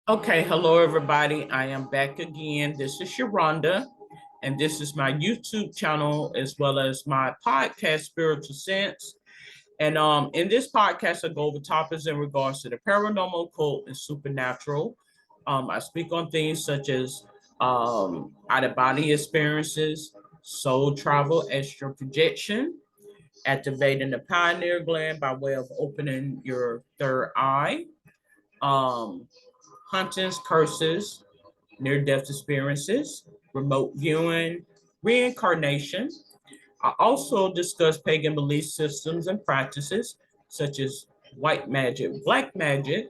Okay, hello everybody. I am back again. This is Sharonda, and this is my YouTube channel as well as my podcast, Spiritual Sense. And in this podcast, I go over topics in regards to the paranormal, occult, and supernatural. I speak on things such as out of body experiences, soul travel, astral projection, activating the pineal gland by way of opening your third eye, um, hauntings, curses, near death experiences, remote viewing, reincarnation. I also discuss pagan belief systems and practices such as white magic, black magic,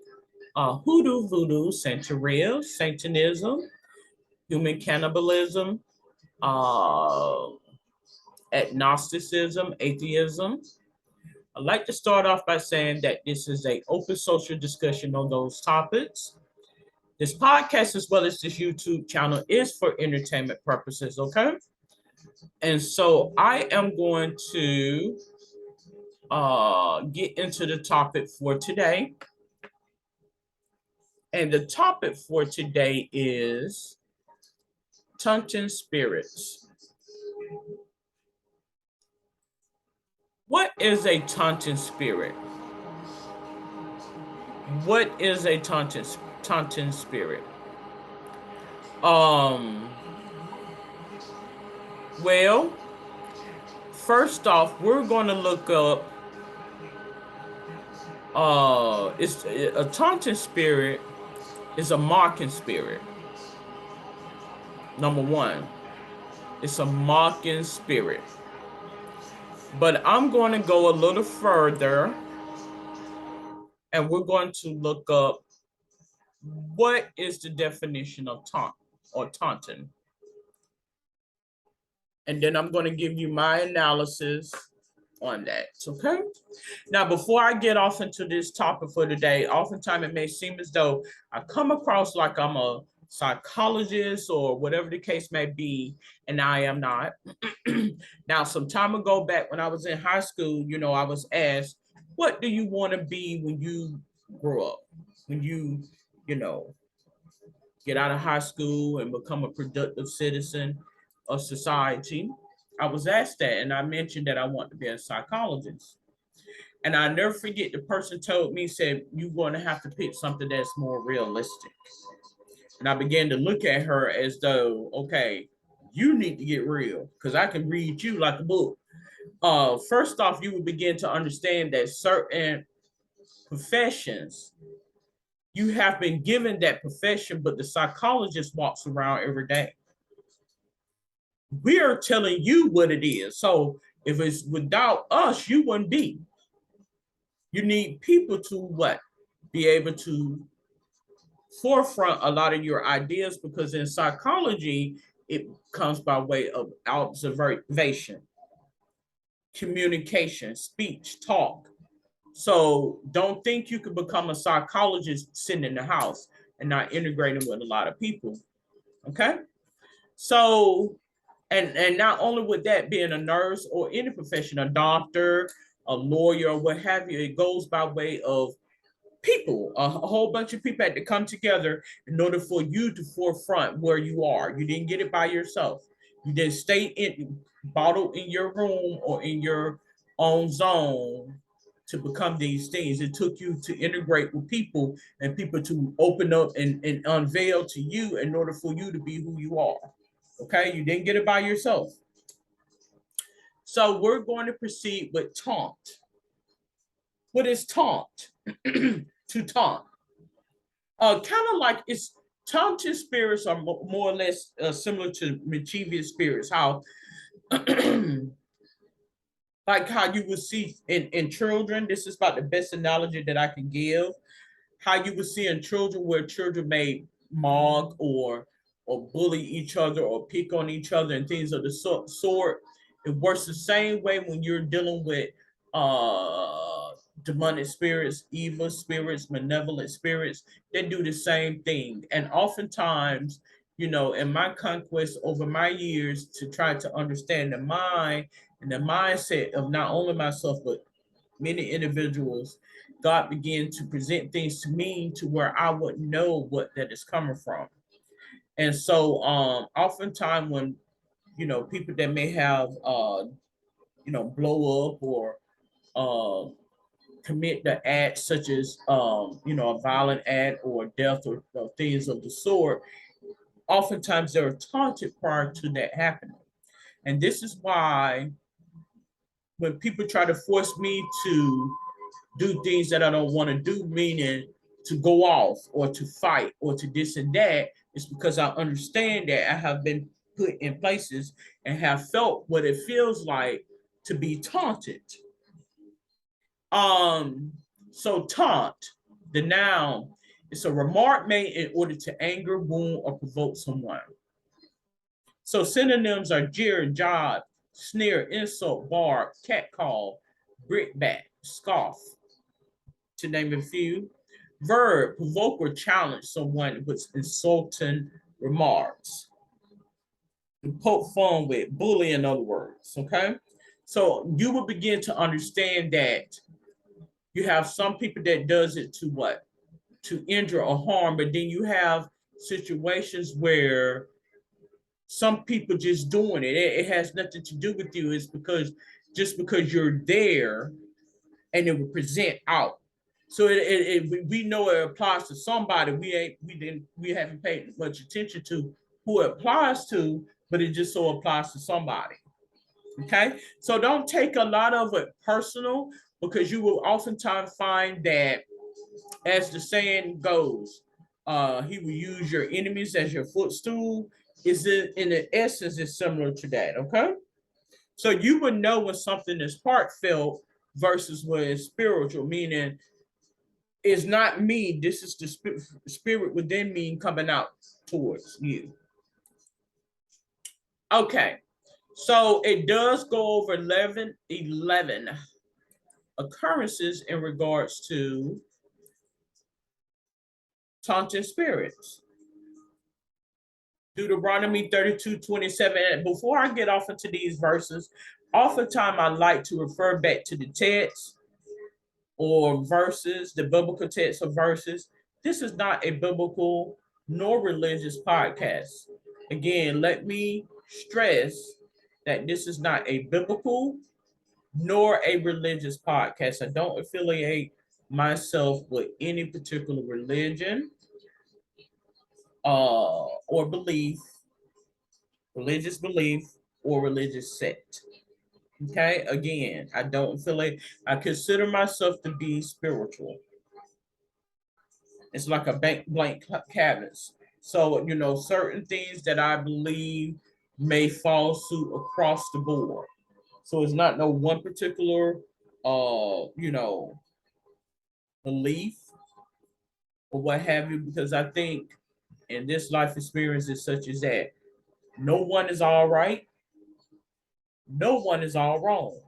hoodoo, voodoo, Santeria, Satanism, human cannibalism, uh, agnosticism, atheism. I'd like to start off by saying that this is a open social discussion on those topics. This podcast, as well as this YouTube channel, is for entertainment purposes, okay? And so I am going to get into the topic for today. And the topic for today is Taunting Spirits. What is a taunting spirit? What is a taunting spirit? Um, well, first off, we're going to look up it's a taunting spirit is a mocking spirit. Number one, it's a mocking spirit. But I'm going to go a little further and we're going to look up what is the definition of taunt or taunting. And then I'm going to give you my analysis on that. Okay. Now, before I get off into this topic for today, oftentimes it may seem as though I come across like I'm a psychologist or whatever the case may be, and I am not. Now, some time ago back when I was in high school, I was asked, what do you want to be when you grow up? When you know, get out of high school and become a productive citizen of society? I was asked that, and I mentioned that I want to be a psychologist. And I never forget the person told me, said, you're going to have to pick something that's more realistic. And I began to look at her as though, okay, you need to get real because I can read you like a book. First off, you would begin to understand that certain professions, you have been given that profession, but the psychologist walks around every day. We are telling you what it is. So if it's without us, you wouldn't be. You need people to what? Be able to forefront a lot of your ideas because in psychology, it comes by way of observation, communication, speech, talk. So don't think you can become a psychologist sitting in the house and not integrating with a lot of people. Okay. So, and not only with that being a nurse or any profession, a doctor, a lawyer, or what have you, it goes by way of people, a whole bunch of people had to come together in order for you to forefront where you are. You didn't get it by yourself. You didn't stay in bottled in your room or in your own zone to become these things. It took you to integrate with people and people to open up and unveil to you in order for you to be who you are. Okay, you didn't get it by yourself. So we're going to proceed with taunt. What is taunt? To taunt. Kind of like it's taunting spirits are more or less similar to mischievous spirits. How, like how you would see in children. This is about the best analogy that I can give. How you would see in children where children may mock or bully each other or pick on each other and things of the sort. It works the same way when you're dealing with demonic spirits, evil spirits, malevolent spirits. They do the same thing. And oftentimes, in my conquest over my years to try to understand the mind and the mindset of not only myself, but many individuals, God began to present things to me to where I would know what that is coming from. And so oftentimes when people that may have blow up or uh, commit the act such as a violent act or death or things of the sort, oftentimes they're taunted prior to that happening. And this is why when people try to force me to do things that I don't want to do, meaning to go off or to fight or to this and that, it's because I understand that I have been put in places and have felt what it feels like to be taunted. Um, so taunt, the noun, it's a remark made in order to anger, wound, or provoke someone. So synonyms are jeer, jibe, sneer, insult, bark, catcall, brickbat, scoff, to name a few. Verb, provoke or challenge someone with insulting remarks. To poke fun with, bully, in other words. Okay. So you will begin to understand that you have some people that does it to what? To injure or harm, but then you have situations where some people just doing it. It has nothing to do with you. It's because just because you're there and it will present out. So we know it applies to somebody. We haven't paid much attention to who it applies to, but it just so applies to somebody. Okay, so don't take a lot of it personal because you will oftentimes find that, as the saying goes, he will use your enemies as your footstool. Is it in the essence is similar to that? Okay, so you would know when something is heartfelt versus when it's spiritual, meaning it's not me. This is the spirit within me coming out towards you. Okay, so it does go over 11 occurrences in regards to taunting spirits. Deuteronomy 32:27. And before I get off into these verses, oftentimes I like to refer back to the text or verses, the biblical text or verses. This is not a biblical nor religious podcast. Again, let me stress that this is not a biblical nor a religious podcast. I don't affiliate myself with any particular religion or belief, religious belief, or religious sect. Okay, again, I don't affiliate, I consider myself to be spiritual. It's like a blank canvas. So, certain things that I believe may fall suit across the board. So it's not no one particular belief or what have you, because I think in this life experience is such as that no one is all right, no one is all wrong.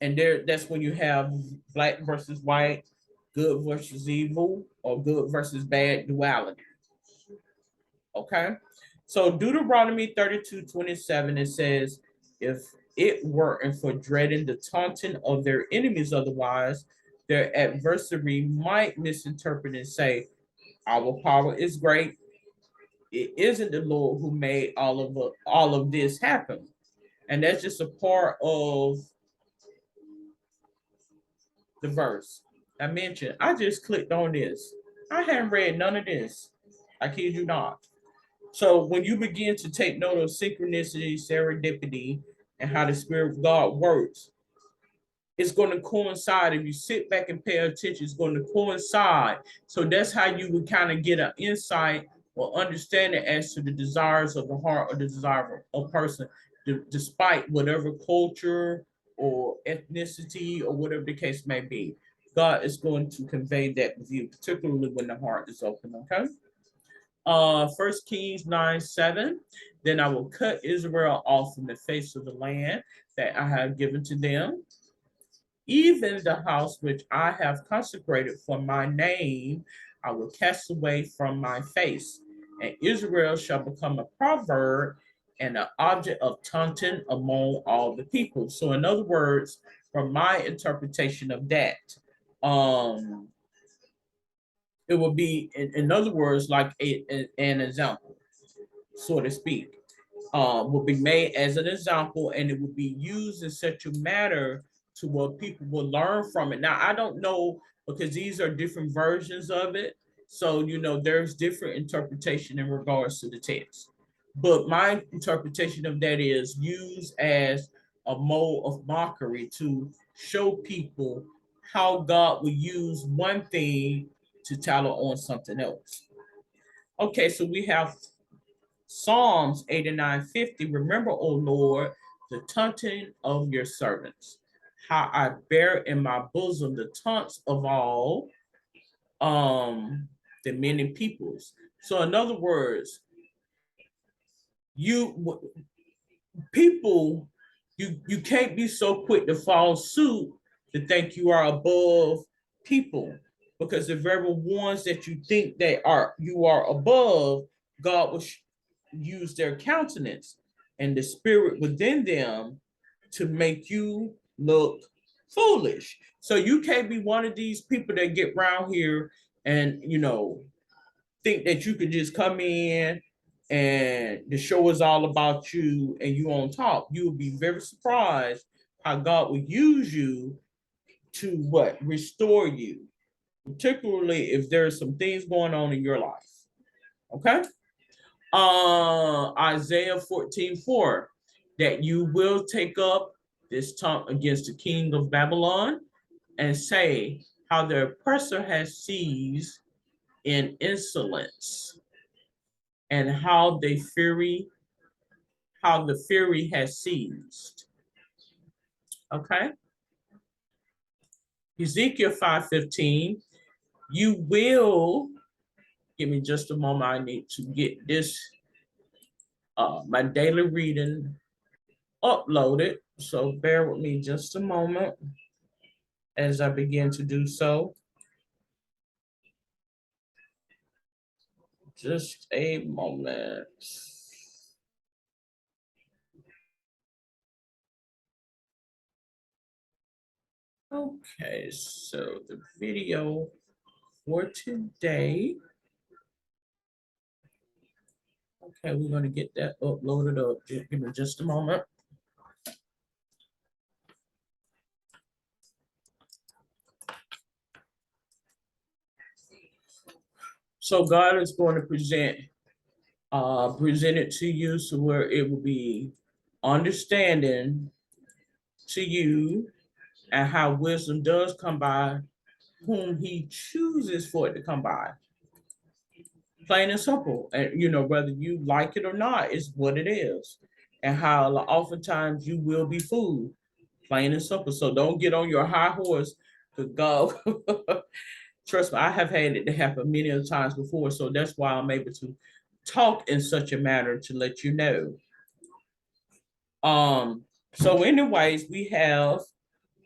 And that's when you have black versus white, good versus evil, or good versus bad duality. Okay. So Deuteronomy 32:27, it says, if it weren't for dreading the taunting of their enemies, otherwise, their adversary might misinterpret and say, our power is great. It isn't the Lord who made all of this happen. And that's just a part of the verse. I mentioned, I just clicked on this. I haven't read none of this. I kid you not. So when you begin to take note of synchronicity, serendipity, and how the Spirit of God works, it's going to coincide. If you sit back and pay attention, it's going to coincide. So that's how you would kind of get an insight or understanding as to the desires of the heart or the desire of a person, despite whatever culture or ethnicity or whatever the case may be. God is going to convey that with you, particularly when the heart is open. Okay. 1 Kings 9:7. Then I will cut Israel off from the face of the land that I have given to them, even the house which I have consecrated for my name, I will cast away from my face, and Israel shall become a proverb and an object of taunting among all the people. So, in other words, from my interpretation of that, Um, it will be, in other words, like an example, so to speak, will be made as an example, and it will be used in such a manner to where people will learn from it. Now, I don't know because these are different versions of it. So, there's different interpretation in regards to the text. But my interpretation of that is used as a mode of mockery to show people how God will use one thing to tattle on something else. Okay, so we have Psalms 89:50. Remember, O Lord, the taunting of your servants, how I bear in my bosom the taunts of all the many peoples. So, in other words, you people, you can't be so quick to fall suit to think you are above people, because the very ones that you think you are above, God will use their countenance and the spirit within them to make you look foolish. So you can't be one of these people that get around here and think that you could just come in and the show is all about you and you on top. You will be very surprised how God will use you to what? Restore you, particularly if there's some things going on in your life. Okay. Isaiah 14:4, that you will take up this taunt against the king of Babylon and say how the oppressor has seized in insolence, and how the fury has seized. Okay. Ezekiel 5:15, you will, give me just a moment, I need to get this my daily reading uploaded. So bear with me just a moment as I begin to do so. Just a moment. Okay, so the video for today. Okay, we're going to get that uploaded up. Give me just a moment. So God is going to present it to you so where it will be understanding to you, and how wisdom does come by whom he chooses for it to come by. Plain and simple. And whether you like it or not, is what it is. And how oftentimes you will be fooled. Plain and simple. So don't get on your high horse to go. Trust me, I have had it to happen many of times before. So that's why I'm able to talk in such a manner to let you know. So anyways, we have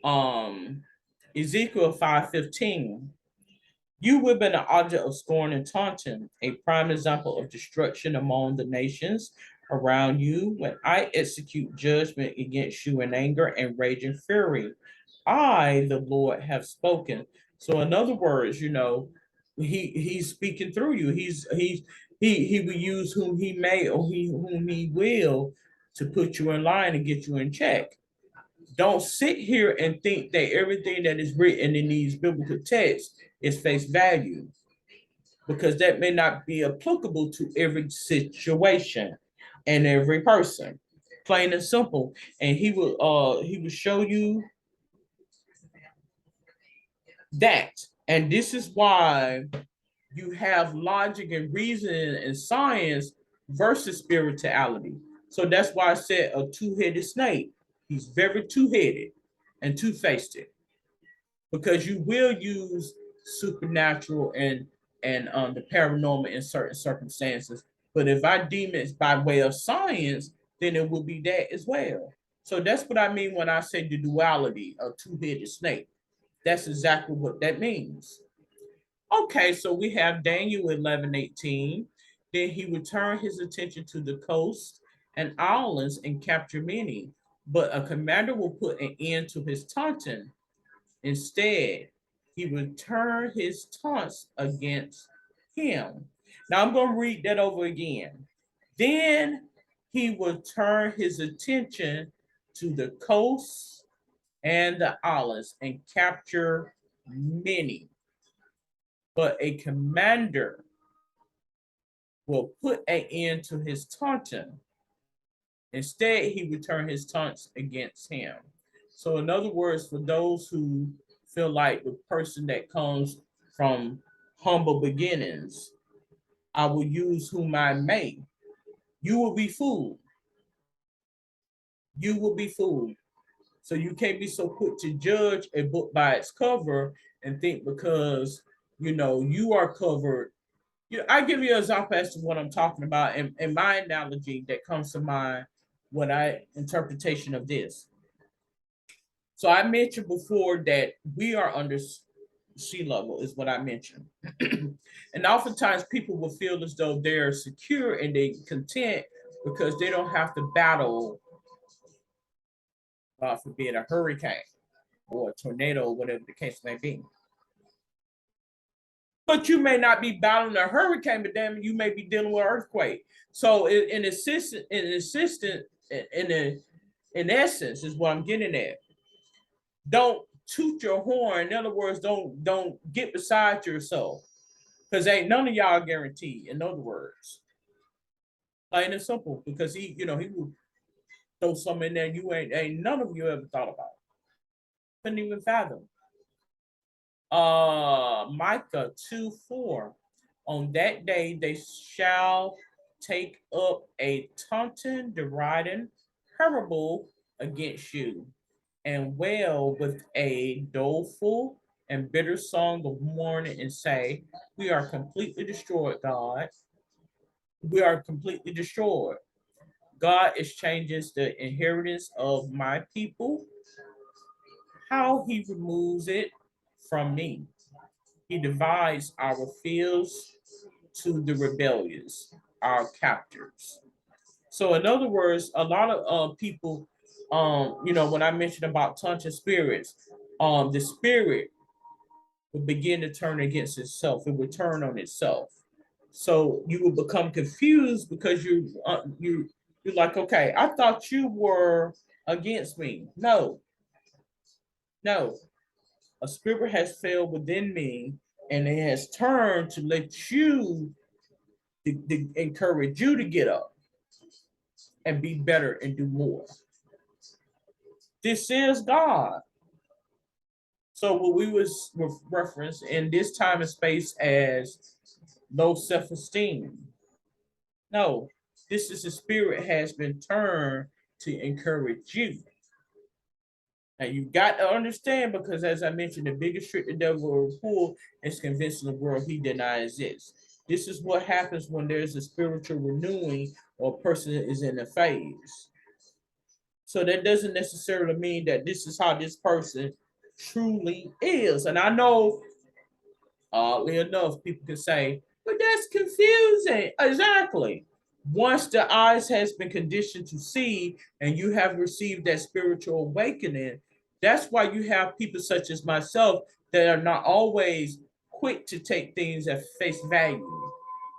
um Ezekiel 5:15. You will be an object of scorn and taunting, a prime example of destruction among the nations around you when I execute judgment against you in anger and raging fury. I, the Lord, have spoken. So, in other words, he's speaking through you. He will use whom he may or whom he will to put you in line and get you in check. Don't sit here and think that everything that is written in these biblical texts is face value, because that may not be applicable to every situation and every person. Plain and simple. And he will show you that. And this is why you have logic and reason and science versus spirituality. So that's why I said a two-headed snake. He's very two-headed and two-faced, because you will use supernatural and the paranormal in certain circumstances. But if I deem it by way of science, then it will be that as well. So that's what I mean when I say the duality of two-headed snake. That's exactly what that means. Okay, so we have Daniel 11:18. Then he would turn his attention to the coast and islands and capture many, but a commander will put an end to his taunting. Instead, he would turn his taunts against him. Now I'm going to read that over again. Then he would turn his attention to the coasts and the islands and capture many. But a commander will put an end to his taunting. Instead, he would turn his taunts against him. So, in other words, for those who feel like the person that comes from humble beginnings, I will use whom I may. You will be fooled. You will be fooled. So you can't be so quick to judge a book by its cover and think because you are covered. I give you an example as to what I'm talking about, and my analogy that comes to mind when I interpretation of this. So I mentioned before that we are under sea level, is what I mentioned. And oftentimes people will feel as though they're secure and they content because they don't have to battle, God forbid, a hurricane or a tornado, whatever the case may be. But you may not be battling a hurricane, but damn, you may be dealing with an earthquake. So in essence, is what I'm getting at. Don't toot your horn. In other words, don't get beside yourself. Because ain't none of y'all guaranteed, in other words. Plain and simple. Because he will throw something in there you ain't none of you ever thought about. Couldn't even fathom. Micah 2:4. On that day they shall take up a taunting, deriding parable against you, and wail with a doleful and bitter song of mourning, and say, we are completely destroyed, God. We are completely destroyed. God exchanges the inheritance of my people, how he removes it from me. He divides our fields to the rebellious, our captors. So, in other words, a lot of people, when I mentioned about taunting spirits, the spirit would begin to turn against itself. It would turn on itself. So you will become confused because you're like, okay, I thought you were against me. No, no, a spirit has failed within me, and it has turned to let you to encourage you to get up and be better and do more. This is God. So what we was reference in this time and space as low self-esteem. No, this is the spirit has been turned to encourage you. Now you got to understand, because as I mentioned, the biggest trick the devil will pull is convincing the world he did not exist. This is what happens when there's a spiritual renewing or a person is in a phase. So that doesn't necessarily mean that this is how this person truly is. And I know, oddly enough, people can say, but that's confusing. Exactly. Once the eyes has been conditioned to see and you have received that spiritual awakening, that's why you have people such as myself that are not always quick to take things at face value,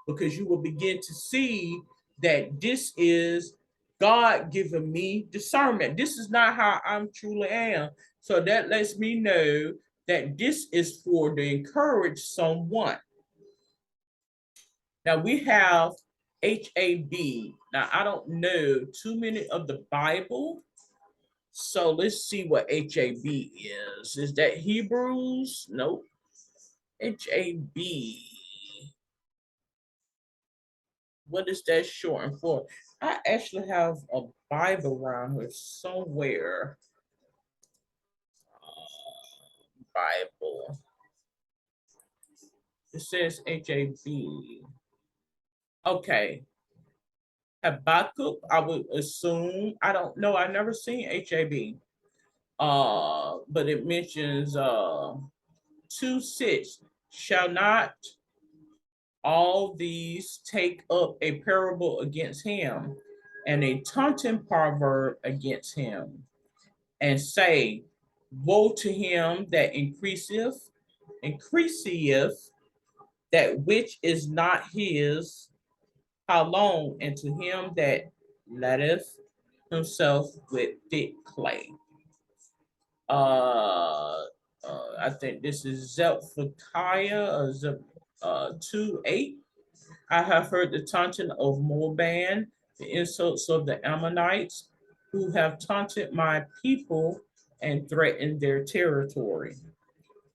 because you will begin to see that this is God giving me discernment. This is not how I'm truly am. So that lets me know that this is for to encourage someone. Now we have HAB. Now I don't know too many of the Bible. So let's see what HAB is. Is that Hebrews? Nope. HAB. What is that short for? I actually have a Bible around here somewhere. Bible. It says HAB. Okay. Habakkuk, I would assume. I don't know. I never seen HAB. But it mentions 2:6. Shall not all these take up a parable against him, and a taunting proverb against him, and say, woe to him that increaseth, increaseth that which is not his, how long? And to him that letteth himself with thick clay. I think this is Zephaniah 2:8. I have heard the taunting of Moab, the insults of the Ammonites, who have taunted my people and threatened their territory.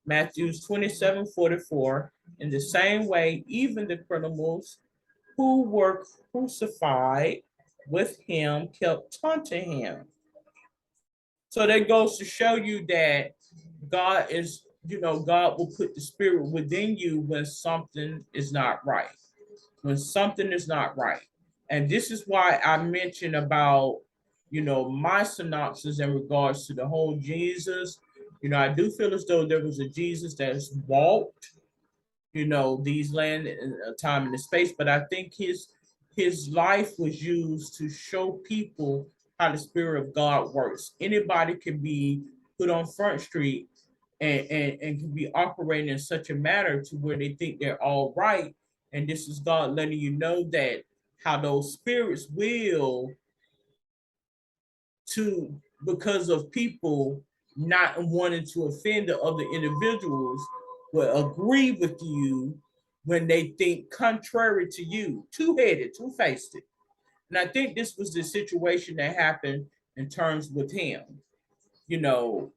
Matthew 27:44. In the same way, even the criminals who were crucified with him kept taunting him. So that goes to show you that God is, God will put the spirit within you when something is not right. When something is not right. And this is why I mentioned about, my synopsis in regards to the whole Jesus. I do feel as though there was a Jesus that has walked, these land and time and the space, but I think his life was used to show people how the spirit of God works. Anybody can be put on Front Street and can be operating in such a manner to where they think they're all right. And this is God letting you know that how those spirits will to because of people not wanting to offend the other individuals will agree with you when they think contrary to you, two-headed, two-faced. And I think this was the situation that happened in terms with him. You know,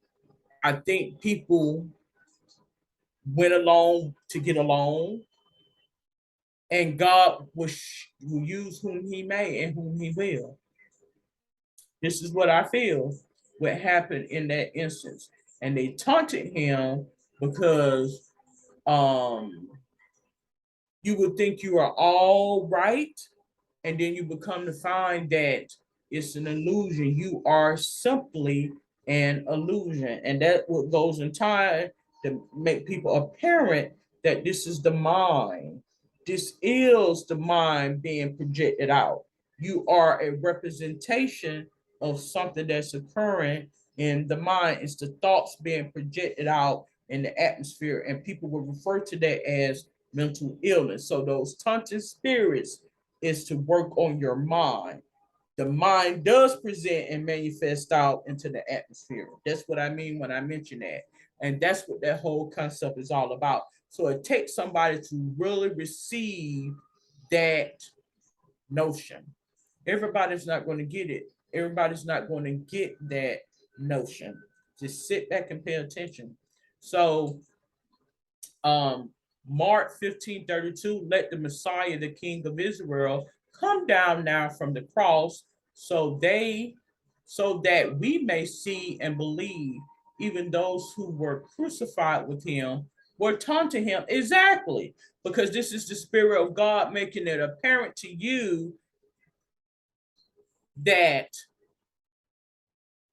I think people went along to get along, and God will use whom He may and whom He will. This is what I feel what happened in that instance. And they taunted him because um, you would think you are all right, and then you become to find that it's an illusion. You are simply an illusion. And that what goes in time to make people apparent that this is the mind. This is the mind being projected out. You are a representation of something that's occurring in the mind. It's the thoughts being projected out in the atmosphere, and people will refer to that as mental illness. So those taunting spirits is to work on your mind. The mind does present and manifest out into the atmosphere. That's what I mean when I mention that. And that's what that whole concept is all about. So it takes somebody to really receive that notion. Everybody's not going to get it. Everybody's not going to get that notion. Just sit back and pay attention. So um, Mark 15:32, let the Messiah, the King of Israel, come down now from the cross, so that we may see and believe. Even those who were crucified with him were taunting him. Exactly, because this is the Spirit of God making it apparent to you that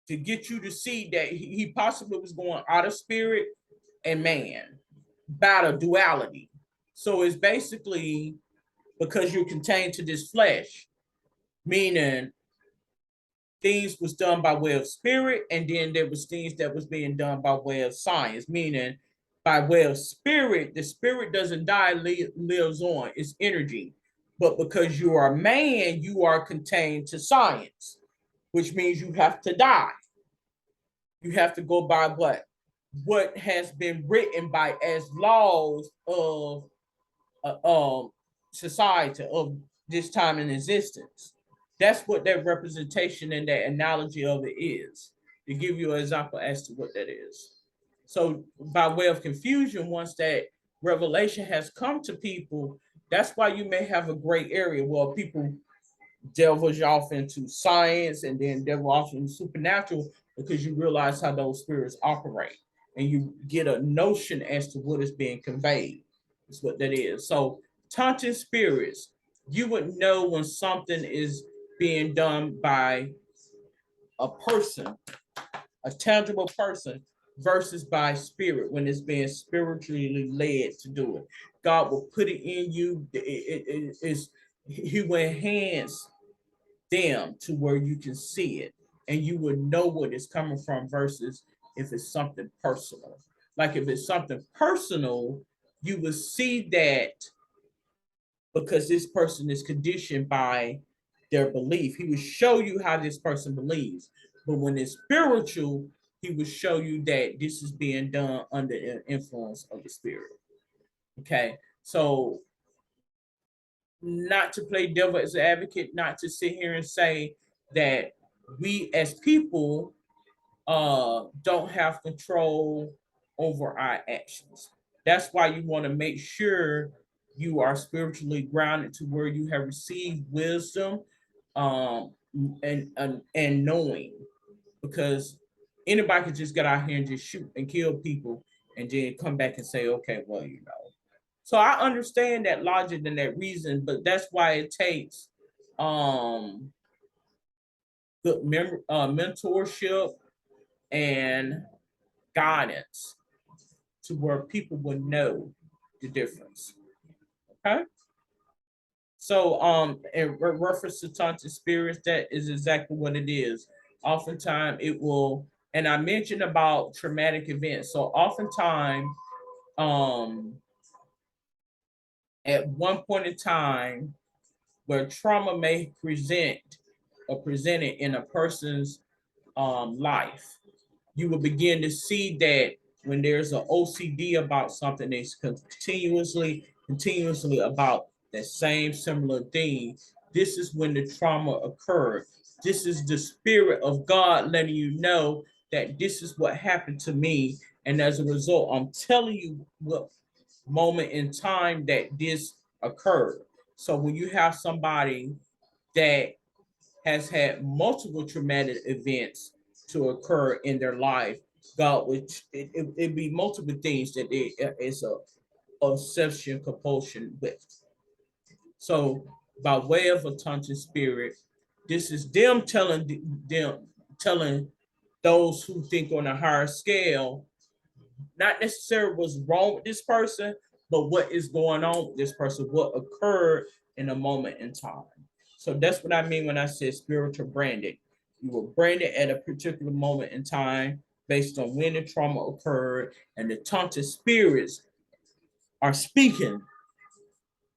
to get you to see that he possibly was going out of spirit and man, about a duality. So it's basically because you're contained to this flesh, meaning things was done by way of spirit, and then there was things that was being done by way of science, meaning by way of spirit, the spirit doesn't die, lives on, it's energy. But because you are a man, you are contained to science, which means you have to die. You have to go by what has been written by as laws of society of this time in existence. That's what that representation and that analogy of it is, to give you an example as to what that is. So by way of confusion, once that revelation has come to people, that's why you may have a gray area where people delve off into science and then delve off into supernatural, because you realize how those spirits operate and you get a notion as to what is being conveyed. That's what that is. So taunting spirits, you would know when something is being done by a person, a tangible person, versus by spirit when it's being spiritually led to do it. God will put it in you. He will enhance them to where you can see it and you would know what it's coming from versus if it's something personal. Like if it's something personal, you will see that because this person is conditioned by their belief. He will show you how this person believes. But when it's spiritual, he will show you that this is being done under the influence of the spirit. Okay. So not to play devil as an advocate, not to sit here and say that we as people don't have control over our actions. That's why you want to make sure you are spiritually grounded to where you have received wisdom um, and knowing, because anybody can just get out here and just shoot and kill people and then come back and say, okay, well, you know. So I understand that logic and that reason, but that's why it takes um, good mentorship and guidance to where people would know the difference. Okay. So in reference to taunting spirits, that is exactly what it is. Oftentimes it will, and I mentioned about traumatic events. So oftentimes, um, at one point in time, where trauma may present or presented in a person's life, you will begin to see that when there's an OCD about something, it's continuously about that same similar thing. This is when the trauma occurred. This is the spirit of God letting you know that this is what happened to me. And as a result, I'm telling you what moment in time that this occurred. So when you have somebody that has had multiple traumatic events to occur in their life, God would it be multiple things that it's a obsession compulsion with. So by way of a taunting spirit, this is them telling those who think on a higher scale, not necessarily what's wrong with this person, but what is going on with this person, what occurred in a moment in time. So that's what I mean when I said spiritual branding. You were branded at a particular moment in time based on when the trauma occurred, and the taunted spirits are speaking.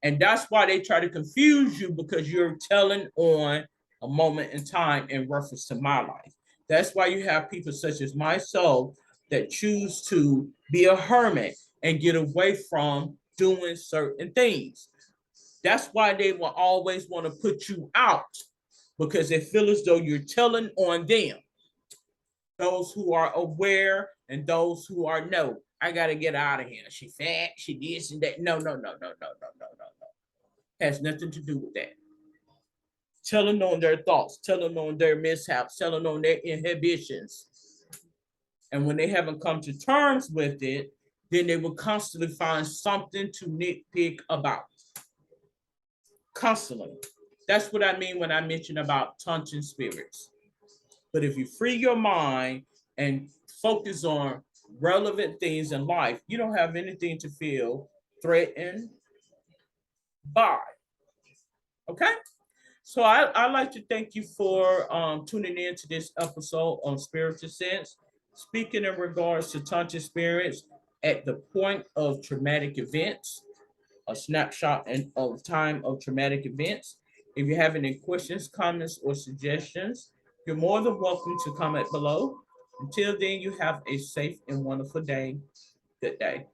And that's why they try to confuse you, because you're telling on a moment in time in reference to my life. That's why you have people such as myself that choose to be a hermit and get away from doing certain things. That's why they will always want to put you out, because they feel as though you're telling on them. Those who are aware and those who are no. I gotta get out of here. She fat, she this and that. No, no, no, no, no, no, no, no, no. Has nothing to do with that. Telling on their thoughts, telling on their mishaps, telling on their inhibitions. And when they haven't come to terms with it, then they will constantly find something to nitpick about. Constantly. That's what I mean when I mention about taunting spirits. But if you free your mind and focus on relevant things in life, you don't have anything to feel threatened by. Okay? So I like to thank you for tuning in to this episode on Spiritual Sense. Speaking in regards to taunting spirits at the point of traumatic events, a snapshot of time of traumatic events. If you have any questions, comments, or suggestions, you're more than welcome to comment below. Until then, you have a safe and wonderful day. Good day.